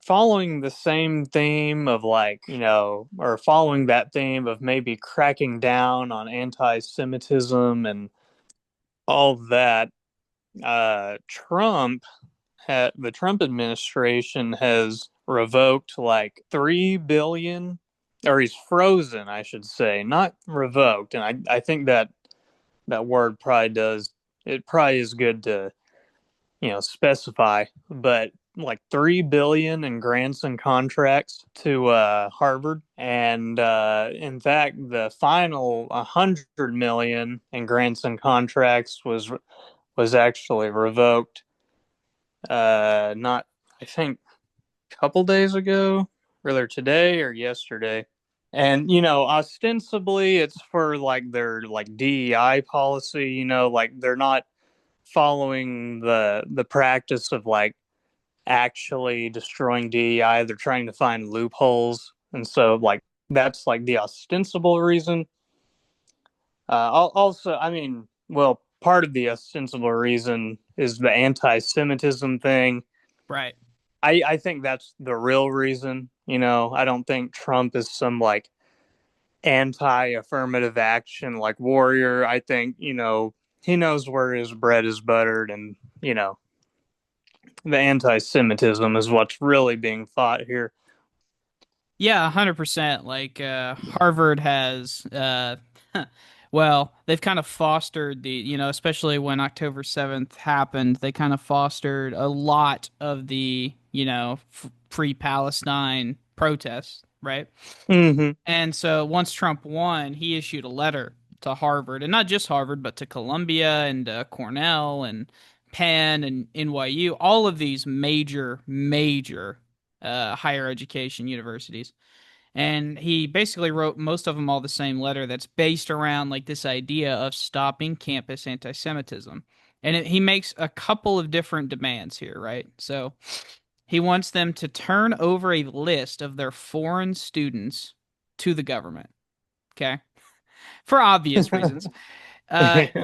following the same theme of like, or following that theme of maybe cracking down on anti-Semitism and all that, the Trump administration has revoked like 3 billion, or he's frozen, I should say, not revoked. And I think that word probably does, it probably is good to, specify, but like 3 billion in grants and contracts to Harvard. And in fact, the final 100 million in grants and contracts was actually revoked, not, I think, a couple days ago, whether today or yesterday. And ostensibly it's for like their like DEI policy, like they're not following the practice of like actually destroying DEI. They're trying to find loopholes. And so like that's like the ostensible reason. Also, I mean, well, part of the ostensible reason is the anti-Semitism thing. Right. I think that's the real reason. I don't think Trump is some like anti-affirmative action like warrior. I think he knows where his bread is buttered, and the anti-Semitism is what's really being fought here. Yeah, 100%. Like Harvard has well, they've kind of fostered especially when October 7th happened, they kind of fostered a lot of the, free Palestine protests, right? Mm-hmm. And so once Trump won, he issued a letter to Harvard, and not just Harvard, but to Columbia and Cornell and Penn and NYU, all of these major higher education universities. And he basically wrote most of them all the same letter that's based around like this idea of stopping campus anti-Semitism. And he makes a couple of different demands here, right? So he wants them to turn over a list of their foreign students to the government. Okay. For obvious reasons.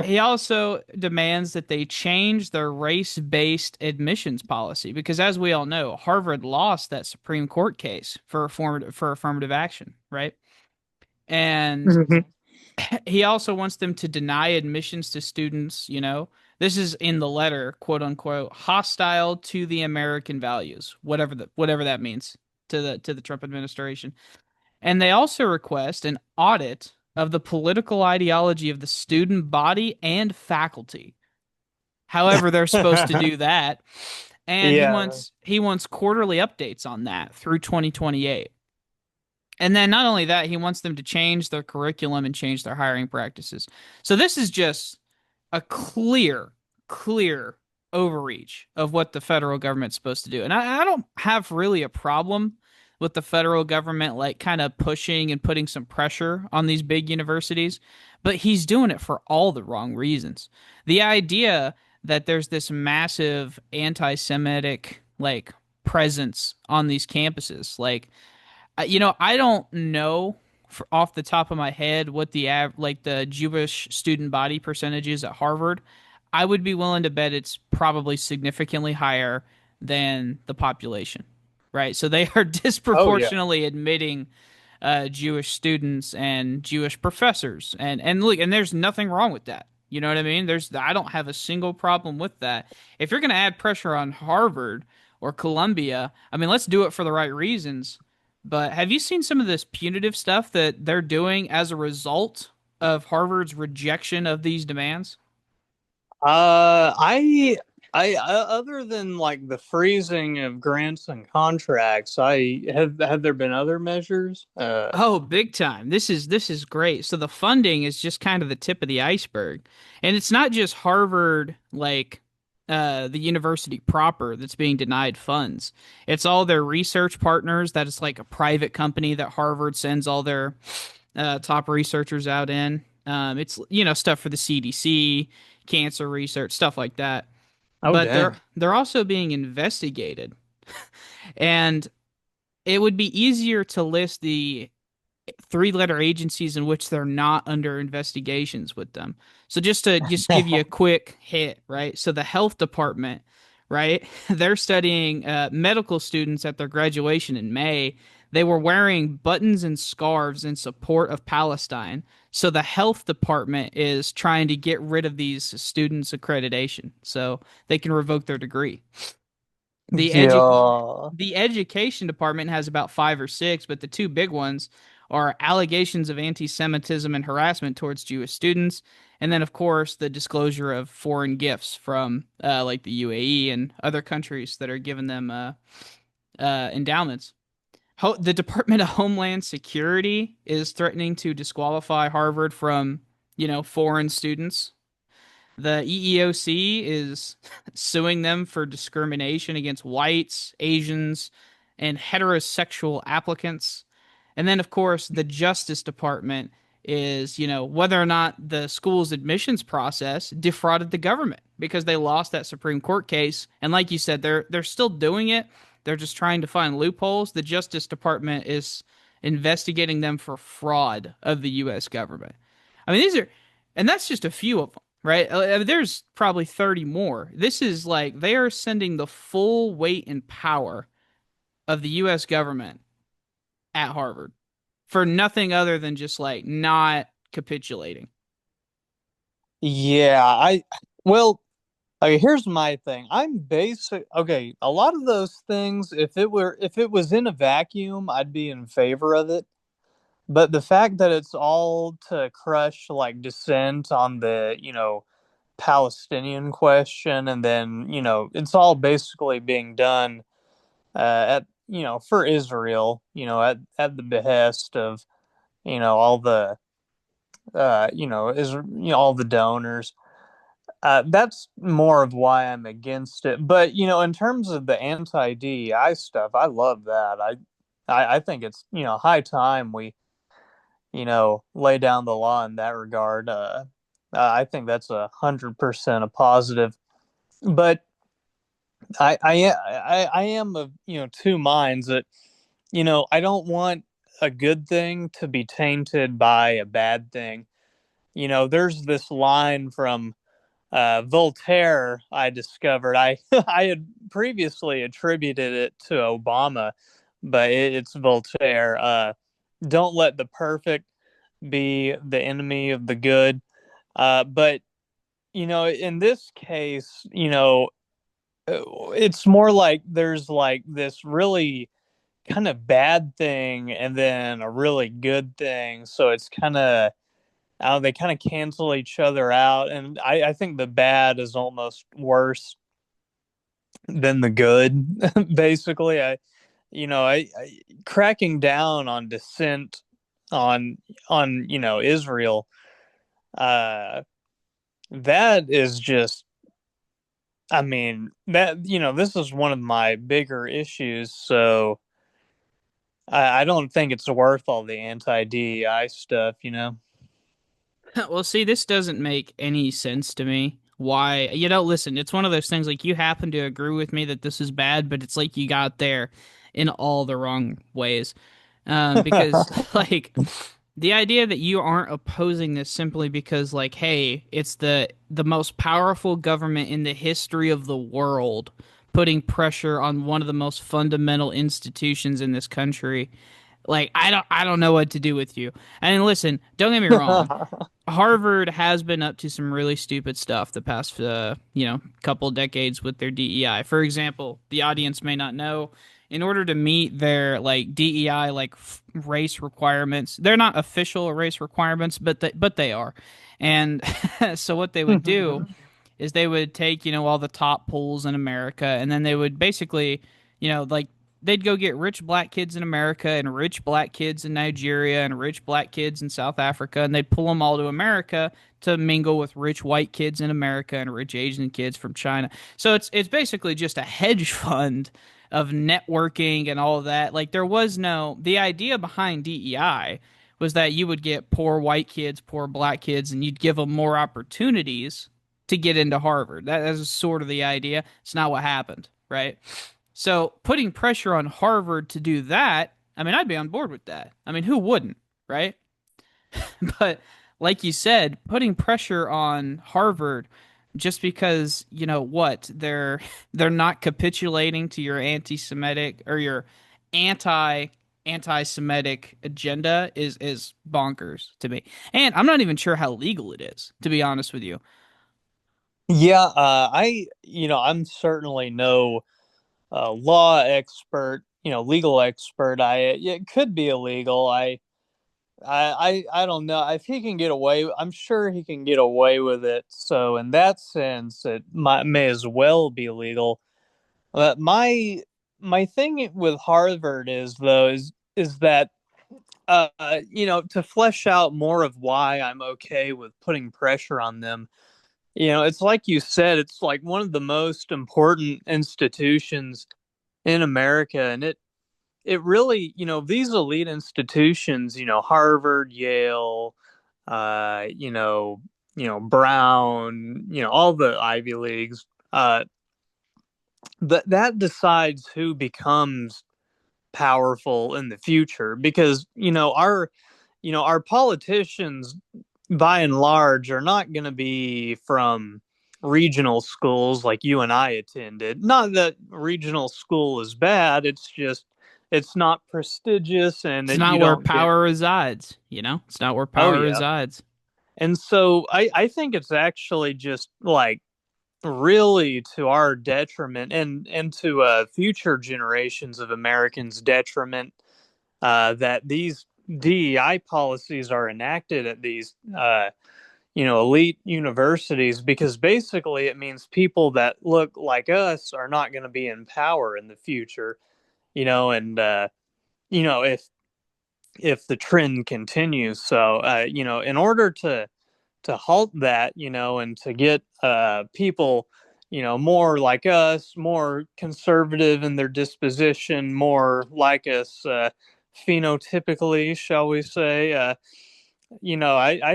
He also demands that they change their race-based admissions policy because, as we all know, Harvard lost that Supreme Court case for affirmative action, right? And Mm-hmm. he also wants them to deny admissions to students, this is in the letter, quote unquote, hostile to the American values, whatever that means to the Trump administration. And they also request an audit of the political ideology of the student body and faculty. However, they're supposed to do that. And he Yeah. wants he wants quarterly updates on that through 2028. And then not only that, he wants them to change their curriculum and change their hiring practices. So this is just a clear overreach of what the federal government's supposed to do. And I don't have really a problem with the federal government like kind of pushing and putting some pressure on these big universities, but he's doing it for all the wrong reasons. The idea that there's this massive anti-Semitic like presence on these campuses, like I don't know off the top of my head what like the Jewish student body percentage is at Harvard. I would be willing to bet it's probably significantly higher than the population, right? So they are Oh yeah. disproportionately admitting Jewish students and Jewish professors, and look, and there's nothing wrong with that. You know what I mean? I don't have a single problem with that. If you're going to add pressure on Harvard or Columbia, I mean, let's do it for the right reasons. But have you seen some of this punitive stuff that they're doing as a result of Harvard's rejection of these demands? Other than like the freezing of grants and contracts, I have there been other measures? Oh, big time. This is great. So the funding is just kind of the tip of the iceberg. And it's not just Harvard like the university proper that's being denied funds. It's all their research partners that is like a private company that Harvard sends all their top researchers out in. It's stuff for the CDC, cancer research, stuff like that. Oh But dang. they're also being investigated. And it would be easier to list the three-letter agencies in which they're not under investigations with them. So just to give you a quick hit, right? So the health department right? They're studying medical students at their graduation in May. They were wearing buttons and scarves in support of Palestine. So the health department is trying to get rid of these students' accreditation so they can revoke their degree. The edu Yeah. the education department has about five or six, but the two big ones are allegations of anti-Semitism and harassment towards Jewish students, and then of course the disclosure of foreign gifts from like the UAE and other countries that are giving them endowments. The Department of Homeland Security is threatening to disqualify Harvard from, foreign students. The EEOC is suing them for discrimination against whites, Asians, and heterosexual applicants. And then, of course, the Justice Department is, whether or not the school's admissions process defrauded the government because they lost that Supreme Court case. And like you said, they're still doing it. They're just trying to find loopholes. The Justice Department is investigating them for fraud of the U.S. government. I mean, and that's just a few of them, right? There's probably 30 more. This is like they are sending the full weight and power of the U.S. government at Harvard for nothing other than just like not capitulating. Yeah, well, okay, here's my thing. I'm basic okay, a lot of those things, if it was in a vacuum, I'd be in favor of it. But the fact that it's all to crush like dissent on the, Palestinian question, and then, it's all basically being done for Israel, at the behest of, all the all the donors. That's more of why I'm against it. But in terms of the anti-DEI stuff, I love that. I think it's high time we lay down the law in that regard. I think that's 100% a positive. But I am of two minds that I don't want a good thing to be tainted by a bad thing. There's this line from Voltaire I discovered. I I had previously attributed it to Obama, but it's Voltaire. Don't let the perfect be the enemy of the good. But in this case, it's more like there's like this really kind of bad thing and then a really good thing. So it's kind of they kind of cancel each other out, and I think the bad is almost worse than the good. Basically, I cracking down on dissent on Israel. Uh, that is just, I mean, that this is one of my bigger issues. So I don't think it's worth all the anti DEI stuff. Well, see, this doesn't make any sense to me. Why? Listen, it's one of those things like you happen to agree with me that this is bad, but it's like you got there in all the wrong ways. Because like the idea that you aren't opposing this simply because like, hey, it's the most powerful government in the history of the world putting pressure on one of the most fundamental institutions in this country. Like I don't know what to do with you. And listen, don't get me wrong. Harvard has been up to some really stupid stuff the past, couple decades with their DEI. For example, the audience may not know, in order to meet their like DEI race requirements, they're not official race requirements, but they are. And so what they would do is they would take, all the top pools in America, and then they would basically, like they'd go get rich black kids in America and rich black kids in Nigeria and rich black kids in South Africa, and they'd pull them all to America to mingle with rich white kids in America and rich Asian kids from China. So it's basically just a hedge fund of networking and all of that. Like the idea behind DEI was that you would get poor white kids, poor black kids, and you'd give them more opportunities to get into Harvard. That is sort of the idea. It's not what happened, right? So putting pressure on Harvard to do that, I mean, I'd be on board with that. I mean, who wouldn't, right? But like you said, putting pressure on Harvard just because, you know what, they're not capitulating to your anti-Semitic or your anti-Semitic agenda is bonkers to me. And I'm not even sure how legal it is, to be honest with you. Yeah, I'm certainly no law expert, legal expert. It could be illegal. I don't know if he can get away. I'm sure he can get away with it. So in that sense, may as well be legal. My thing with Harvard is though is that to flesh out more of why I'm okay with putting pressure on them. It's like you said, it's like one of the most important institutions in America, and it really, these elite institutions, Harvard, Yale, uh, you know, Brown, all the Ivy Leagues, that decides who becomes powerful in the future because our politicians by and large are not going to be from regional schools like you and I attended. Not that regional school is bad, it's just it's not prestigious and It's that you not where don't get. power resides, you know? It's not where Oh power yeah. resides. And so I think it's actually just like really to our detriment and to future generations of Americans' detriment that these DEI policies are enacted at these elite universities because basically it means people that look like us are not going to be in power in the future, and if the trend continues. So in order to halt that, and to get people, more like us, more conservative in their disposition, more like us phenotypically, shall we say. I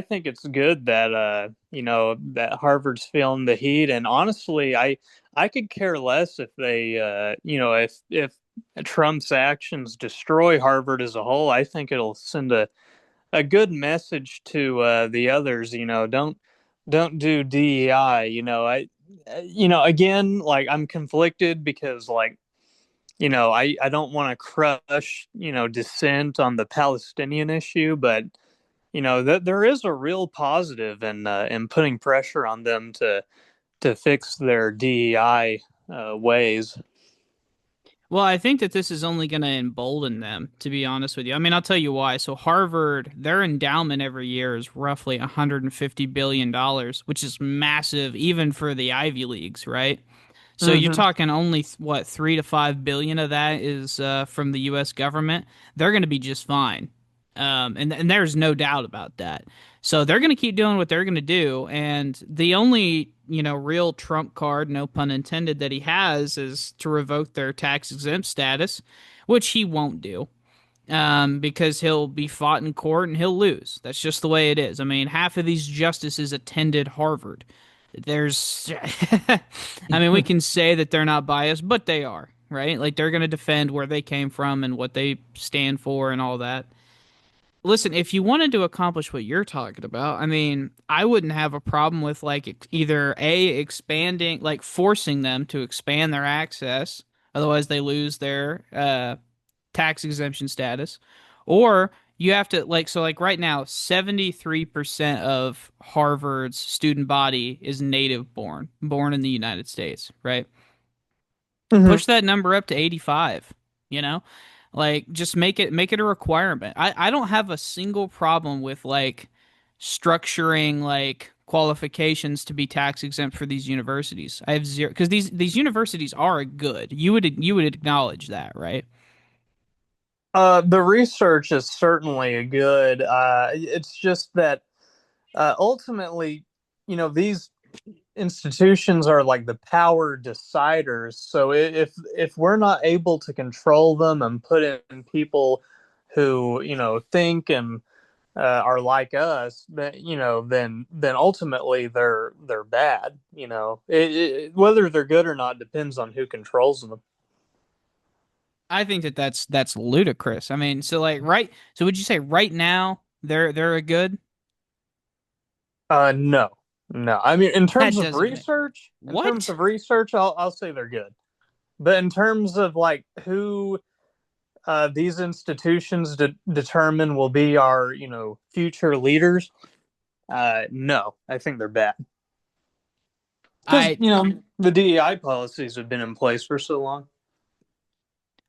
think it's good that that Harvard's feeling the heat, and honestly, I could care less if they if Trump's actions destroy Harvard as a whole. I think it'll send a good message to the others. Don't do DEI. Again, like I'm conflicted because like I don't want to crush dissent on the Palestinian issue, but that there is a real positive in putting pressure on them to fix their DEI ways. Well, I think that this is only going to embolden them, to be honest with you. I mean, I'll tell you why. So, Harvard, their endowment every year is roughly $150 billion, which is massive, even for the Ivy Leagues, right? So, you're Mm-hmm. talking only, what, 3 to 5 billion of that is from the US government. They're going to be just fine. And there's no doubt about that. So they're going to keep doing what they're going to do. And the only, real trump card, no pun intended, that he has is to revoke their tax exempt status, which he won't do because he'll be fought in court and he'll lose. That's just the way it is. I mean, half of these justices attended Harvard. There's, I mean, we can say that they're not biased, but they are, right? Like they're going to defend where they came from and what they stand for and all that. Listen, if you wanted to accomplish what you're talking about, I mean, I wouldn't have a problem with like either A, expanding, like forcing them to expand their access, otherwise they lose their tax exemption status, or you have to like so like right now, 73% of Harvard's student body is native born in the United States, right? Mm-hmm. Push that number up to 85, you know? Like just make it a requirement. I don't have a single problem with like structuring like qualifications to be tax exempt for these universities. I have zero because these universities are good. You would acknowledge that, right? The research is certainly good. It's just that ultimately, these institutions are like the power deciders. So if we're not able to control them and put in people who think and are like us, then then ultimately they're bad. Whether they're good or not depends on who controls them. I think that that's ludicrous. I mean, so like so would you say right now they're a good? No, No, I mean That doesn't make in terms what? of research, I'll say they're good. But in terms of like who these institutions determine will be our future leaders, no, I think they're bad because I the DEI policies have been in place for so long.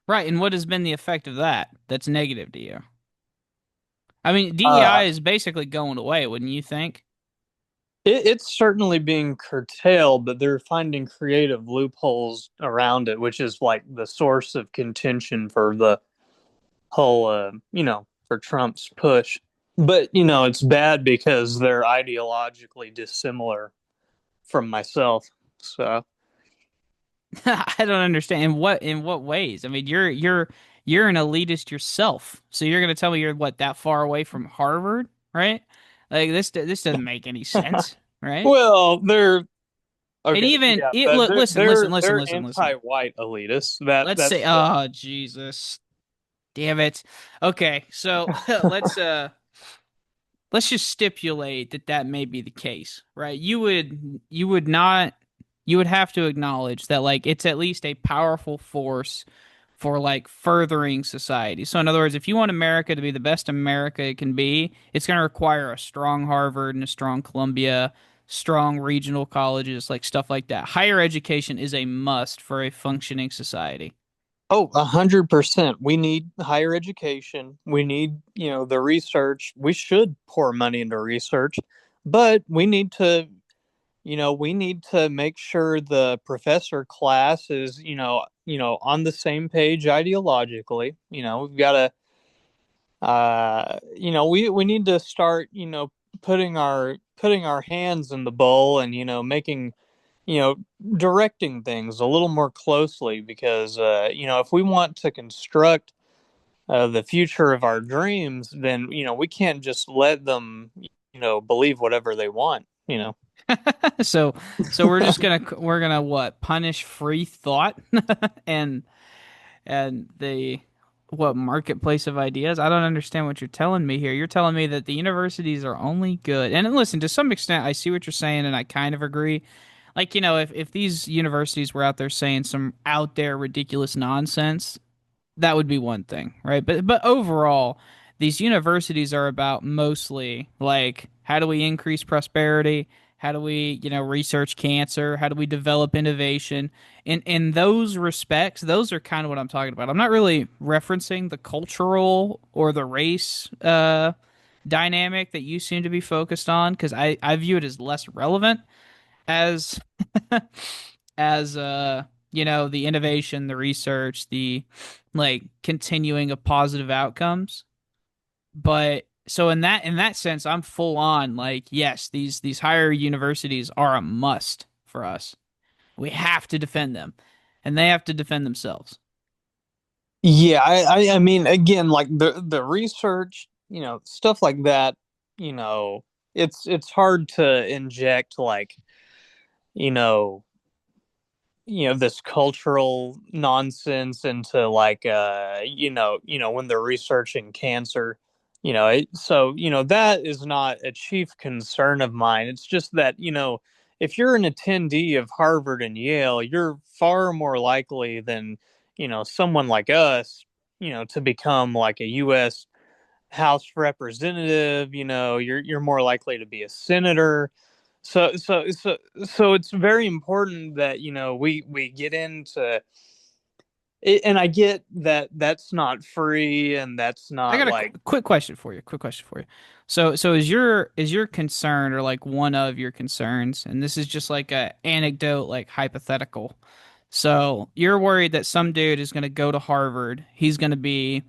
Right, and what has been the effect of that? That's negative to you. I mean, DEI Uh, is basically going away, wouldn't you think? it's certainly being curtailed, but they're finding creative loopholes around it, which is like the source of contention for the whole, for Trump's push. But, it's bad because they're ideologically dissimilar from myself. So, I don't understand in what ways. I mean, you're an elitist yourself, so you're gonna tell me you're what that far away from Harvard, right? Like this doesn't make any sense, right? well, they're And okay. even Yeah, it but look, listen, listen, listen, they're listen, listen. anti-white elitists. That Let's that's say, the oh Jesus, damn it. Okay, so let's just stipulate that that may be the case, right? You would not you would have to acknowledge that like it's at least a powerful force for like furthering society. So in other words, if you want America to be the best America it can be, it's going to require a strong Harvard and a strong Columbia, strong regional colleges, like stuff like that. Higher education is a must for a functioning society. 100%. We need higher education. We need, the research. We should pour money into research, but we need to make sure the professor class is, on the same page ideologically. We've got to, we need to start, putting our hands in the bowl and, making, you know, directing things a little more closely because, if we want to construct the future of our dreams, then, we can't just let them, believe whatever they want. So so we're gonna what punish free thought and the what marketplace of ideas. I don't understand what you're telling me here. You're telling me that the universities are only good. And listen, to some extent, I see what you're saying, and I kind of agree. Like, if these universities were out there saying some out there ridiculous nonsense, that would be one thing, right? But overall, these universities are about mostly like how do we increase prosperity? How do we, research cancer? How do we develop innovation? In those respects, those are kind of what I'm talking about. I'm not really referencing the cultural or the race dynamic that you seem to be focused on because I view it as less relevant as the innovation, the research, the like continuing of positive outcomes. But so in that sense, I'm full on like yes, these higher universities are a must for us. We have to defend them, and they have to defend themselves. Yeah, I mean, again, like the research, stuff like that, you know, it's hard to inject like, you know, this cultural nonsense into like when they're researching cancer, so that is not a chief concern of mine. It's just that, if you're an attendee of Harvard and Yale, you're far more likely than, someone like us, to become like a US House representative. You're more likely to be a senator. So it's very important that, we get into it, and I get that that's not free and that's I not got a like. quick question for you. Quick question for you. So is your concern or like one of your concerns, and this is just like a anecdote, like hypothetical. So you're worried that some dude is going to go to Harvard. He's going to be,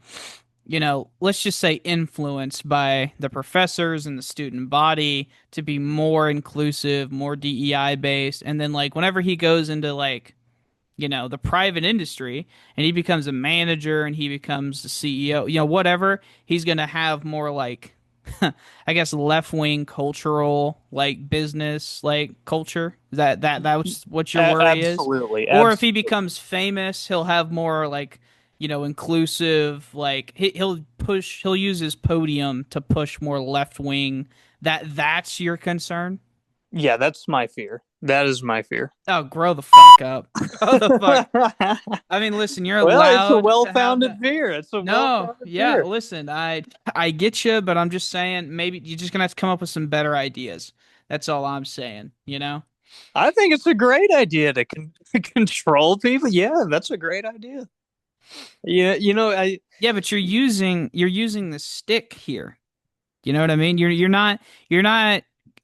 let's just say influenced by the professors and the student body to be more inclusive, more DEI based, and then like whenever he goes into like the private industry and he becomes a manager and he becomes the CEO, whatever, he's going to have more like I guess left-wing cultural like business like culture. That's what your worry is? Absolutely, Or if he absolutely. becomes famous, he'll have more like inclusive like he'll use his podium to push more left-wing. That's your concern? Yeah, that's my fear. That is my fear. Oh, grow the fuck up. Grow the fuck. I mean, listen, you're Well, it's a allowed to have well-founded that. fear. It's a No, well-founded yeah, fear. listen, I get you, but I'm just saying maybe you're just gonna have to come up with some better ideas. That's all I'm saying, you know? I think it's a great idea to control people. Yeah, that's a great idea. Yeah, I Yeah, but you're using the stick here. You know what I mean? You're not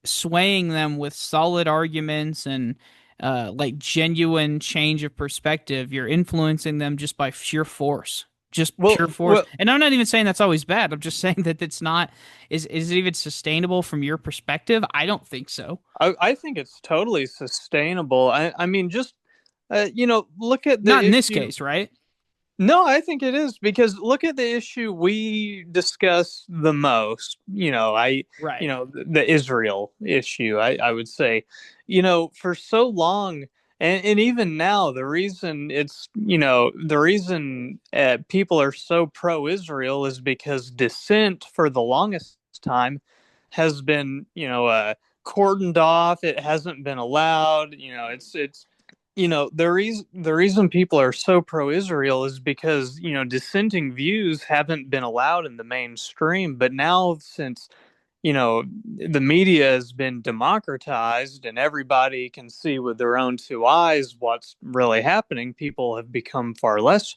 swaying them with solid arguments and like genuine change of perspective. You're influencing them just by sheer force. Just pure well, force. well, And I'm not even saying that's always bad. I'm just saying that it's not is it even sustainable from your perspective? I don't think so. I think it's totally sustainable. I mean, just look at Not the in this issue. case, right? No, I think it is because look at the issue we discuss the most. Right. The Israel issue. I would say, for so long, and even now, the reason people are so pro-Israel is because dissent for the longest time has been, cordoned off. It hasn't been allowed. The reason people are so pro-Israel is because dissenting views haven't been allowed in the mainstream. But now, since the media has been democratized and everybody can see with their own two eyes what's really happening, people have become far less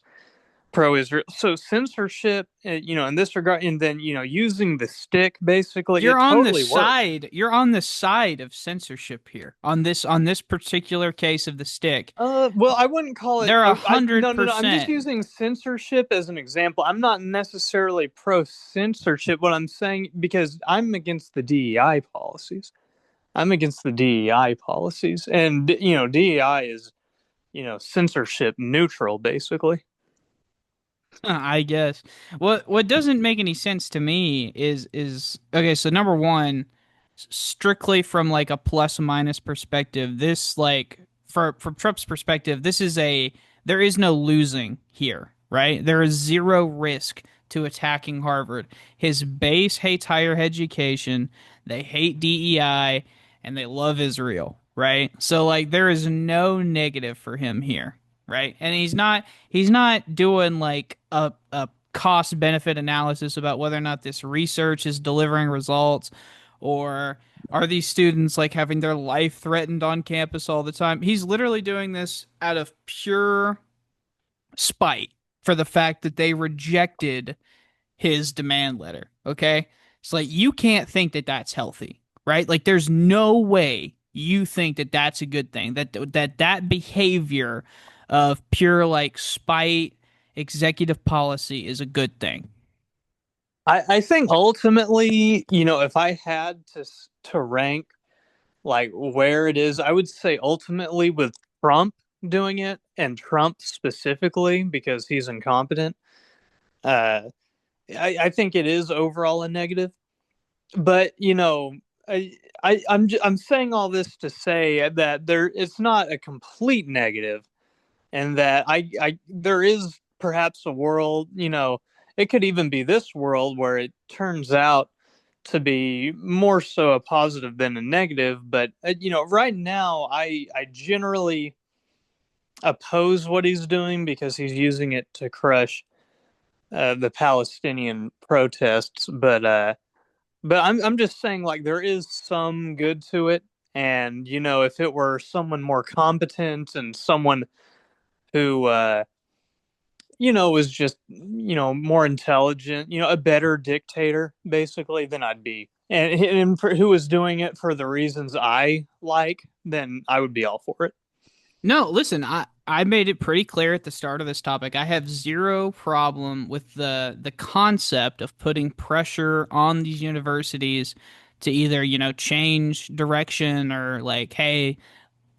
pro-Israel. So censorship, in this regard, and then using the stick, basically, You're it on the totally works. side. You're on the side of censorship here on this particular case of the stick. Well, I wouldn't call it. They're a No, hundred no, no. I'm just percent. using censorship as an example. I'm not necessarily pro censorship. What I'm saying, because I'm against the DEI policies. I'm against the DEI policies, and DEI is censorship neutral, basically. I guess. What doesn't make any sense to me is okay, so number one, strictly from like a plus minus perspective, this like from Trump's perspective, there is no losing here, right? There is zero risk to attacking Harvard. His base hates higher education, they hate DEI, and they love Israel, right? So like there is no negative for him here, right? And he's not doing like a cost benefit analysis about whether or not this research is delivering results or are these students like having their life threatened on campus all the time. He's literally doing this out of pure spite for the fact that they rejected his demand letter. Okay. It's like you can't think that that's healthy, right? Like there's no way you think that that's a good thing. That behavior of pure like spite executive policy is a good thing. I think ultimately, if I had to rank like where it is, I would say ultimately with Trump doing it and Trump specifically because he's incompetent. Uh, I think it is overall a negative, but I'm saying all this to say that it's not a complete negative, and that there is perhaps a world, it could even be this world where it turns out to be more so a positive than a negative. But right now, I generally oppose what he's doing because he's using it to crush the Palestinian protests. But I'm just saying like there is some good to it, and if it were someone more competent and someone who was just more intelligent, a better dictator basically, then I'd be, and for who was doing it for the reasons I like, then I would be all for it. No, listen, I made it pretty clear at the start of this topic. I have zero problem with the concept of putting pressure on these universities to either, change direction or like, hey,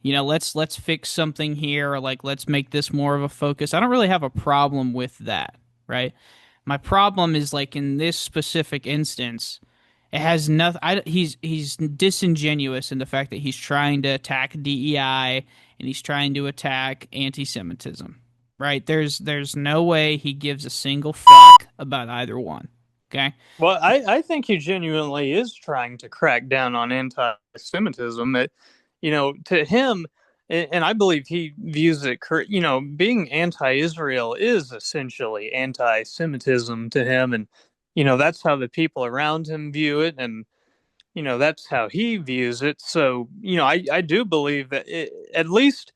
let's fix something here or like let's make this more of a focus. I don't really have a problem with that, right? My problem is like in this specific instance, it has nothing. He's disingenuous in the fact that he's trying to attack DEI and he's trying to attack anti-Semitism, right? There's no way he gives a single fuck about either one. Okay. Well, I think he genuinely is trying to crack down on anti-Semitism. It, to him, and I believe he views it, being anti-Israel is essentially anti-Semitism to him, and that's how the people around him view it, and that's how he views it. So, I do believe that at least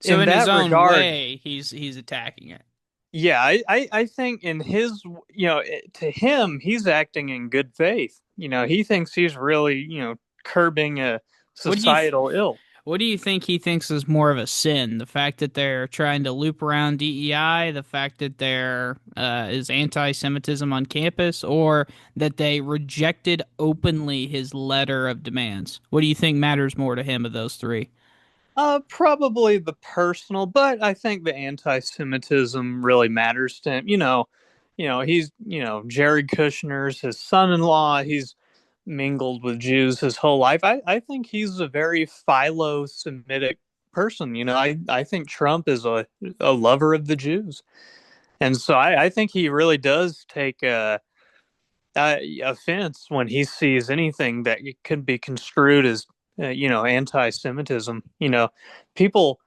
So in in his that own regard, way, he's attacking it. yeah, I think in his, to him, he's acting in good faith. He thinks he's really, curbing a What do you th- societal ill. what do you think he thinks is more of a sin? The fact that they're trying to loop around DEI, the fact that there is anti-Semitism on campus, or that they rejected openly his letter of demands? What do you think matters more to him of those three? Probably the personal, but I think the anti-Semitism really matters to him. He's, Jared Kushner's his son-in-law. He's mingled with Jews his whole life. I think he's a very philo-Semitic person. I think Trump is a lover of the Jews. And so I think he really does take offense when he sees anything that could be construed as, anti-Semitism. People,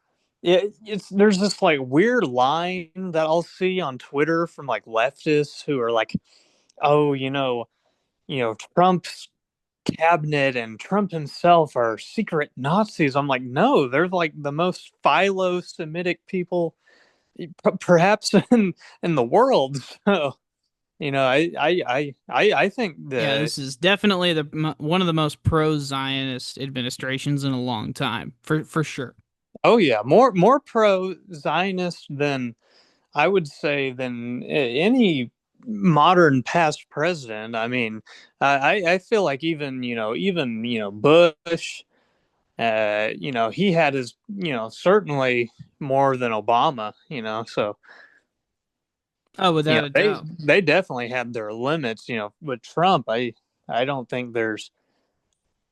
it's there's this like weird line that I'll see on Twitter from like leftists who are like, oh, Trump's cabinet and Trump himself are secret Nazis. I'm like, no, they're like the most philo-Semitic people perhaps in the world. So, I think Yeah, this is definitely the one of the most pro-Zionist administrations in a long time, for sure. oh yeah, more pro Zionist than I would say than any modern past president. I mean, I feel like even Bush, he had his certainly more than Obama. So Oh, without a they doubt. they definitely have their limits. With Trump, I don't think there's.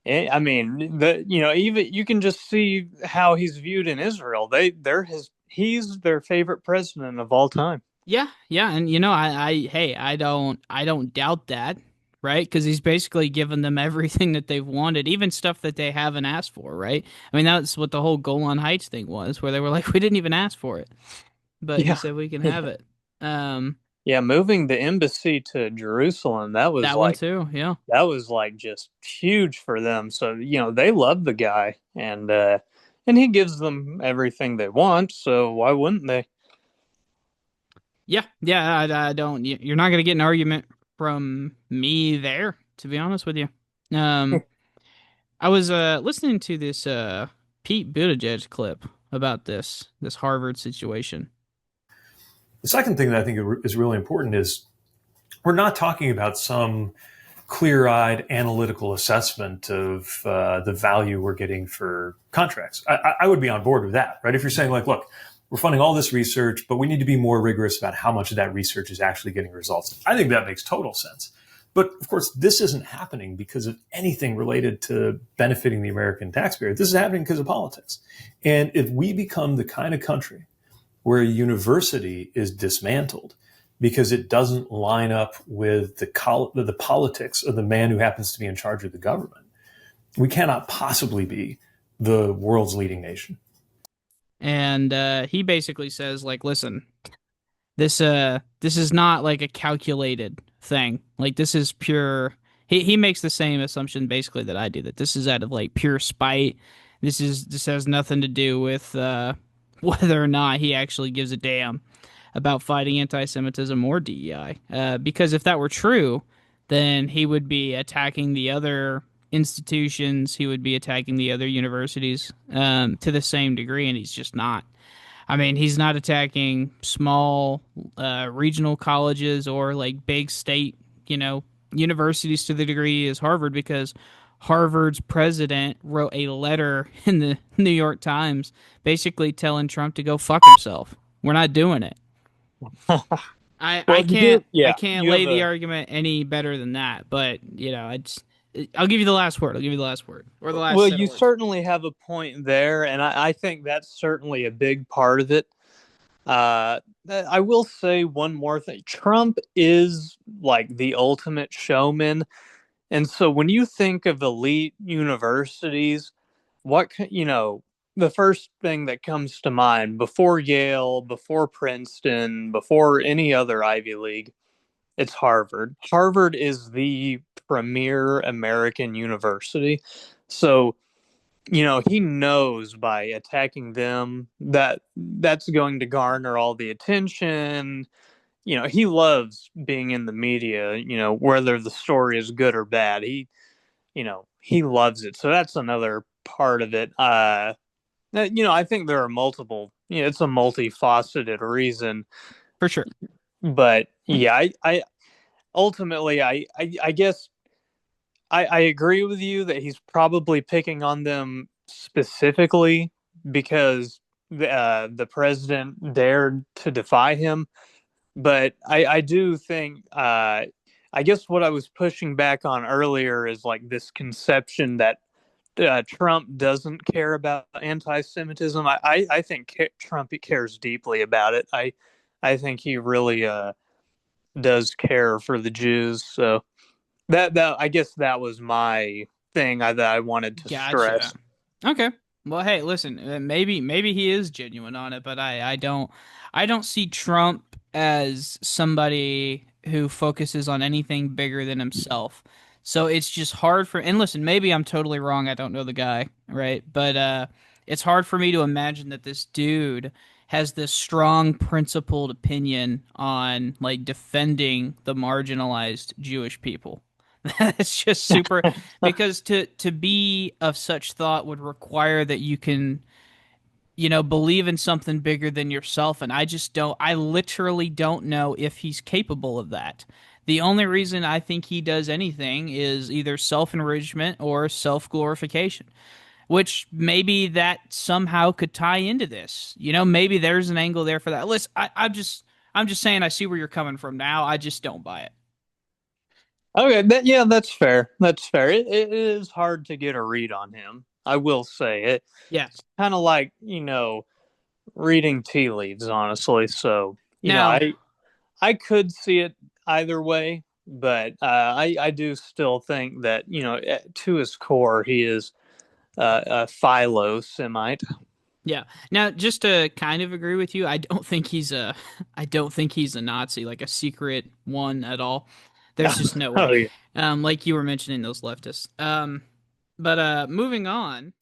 I mean, even you can just see how he's viewed in Israel. He's their favorite president of all time. Yeah, yeah, and hey, I don't doubt that, right? Because he's basically given them everything that they've wanted, even stuff that they haven't asked for, right? I mean, that's what the whole Golan Heights thing was, where they were like, we didn't even ask for it, but he Yeah, said we can have yeah, it. Um, yeah. Moving the embassy to Jerusalem, that one too, yeah. that was like just huge for them. So they love the guy, and he gives them everything they want. So why wouldn't they? Yeah, yeah, I don't. You're not gonna get an argument from me there, to be honest with you. Um, I was listening to this Pete Buttigieg clip about this Harvard situation. The second thing that I think is really important is we're not talking about some clear-eyed analytical assessment of the value we're getting for contracts. I would be on board with that, right? If you're saying like, look, we're funding all this research, but we need to be more rigorous about how much of that research is actually getting results. I think that makes total sense. But of course, this isn't happening because of anything related to benefiting the American taxpayer. This is happening because of politics. And if we become the kind of country where a university is dismantled because it doesn't line up with the politics of the man who happens to be in charge of the government, we cannot possibly be the world's leading nation. And he basically says like, listen, this is not like a calculated thing. Like this is pure. He makes the same assumption basically that I do, that this is out of like pure spite. This has nothing to do with whether or not he actually gives a damn about fighting anti-Semitism or DEI. Because if that were true, then he would be attacking the other institutions. He would be attacking the other universities to the same degree, and he's just not. I mean, he's not attacking small regional colleges or like big state, universities to the degree as Harvard, because Harvard's president wrote a letter in the New York Times basically telling Trump to go fuck himself. We're not doing it. I Well, can't I yeah, can't you lay have the a argument any better than that. But I'll give you the last word. I'll give you the last word or the last well, set of you words. certainly have a point there, and I think that's certainly a big part of it. I will say one more thing. Trump is like the ultimate showman. And so when you think of elite universities, the first thing that comes to mind before Yale, before Princeton, before any other Ivy League, it's Harvard. Harvard is the premier American university. So, he knows by attacking them that that's going to garner all the attention. He loves being in the media, whether the story is good or bad. He loves it. So that's another part of it. I think there are multiple, it's a multifaceted reason, For sure. but yeah, I ultimately, I guess I agree with you that he's probably picking on them specifically because the president dared to defy him. But I do think, I guess what I was pushing back on earlier is like this conception that Trump doesn't care about anti-Semitism. I think Trump cares deeply about it. I think he really does care for the Jews. So that I guess that was my thing that I wanted to stress. Gotcha. Okay. Well, hey, listen, maybe he is genuine on it, but I don't see Trump as somebody who focuses on anything bigger than himself. So it's just hard for, and listen, maybe I'm totally wrong. I don't know the guy, right? But it's hard for me to imagine that this dude has this strong principled opinion on like defending the marginalized Jewish people. It's just super because to be of such thought would require that you can, believe in something bigger than yourself, and I literally don't know if he's capable of that. The only reason I think he does anything is either self-enrichment or self-glorification, which maybe that somehow could tie into this. Maybe there's an angle there for that. Listen, I'm just saying I see where you're coming from now. I just don't buy it. Okay, yeah, that's fair. That's fair. It is hard to get a read on him. I will say it. Yeah. It's kind of like reading tea leaves, honestly. So Now, I could see it either way, but I do still think that to his core he is a philo Semite. yeah. Now, just to kind of agree with you, I don't think he's a Nazi, like a secret one at all. There's just no way. Oh Like you were mentioning those leftists. But moving on.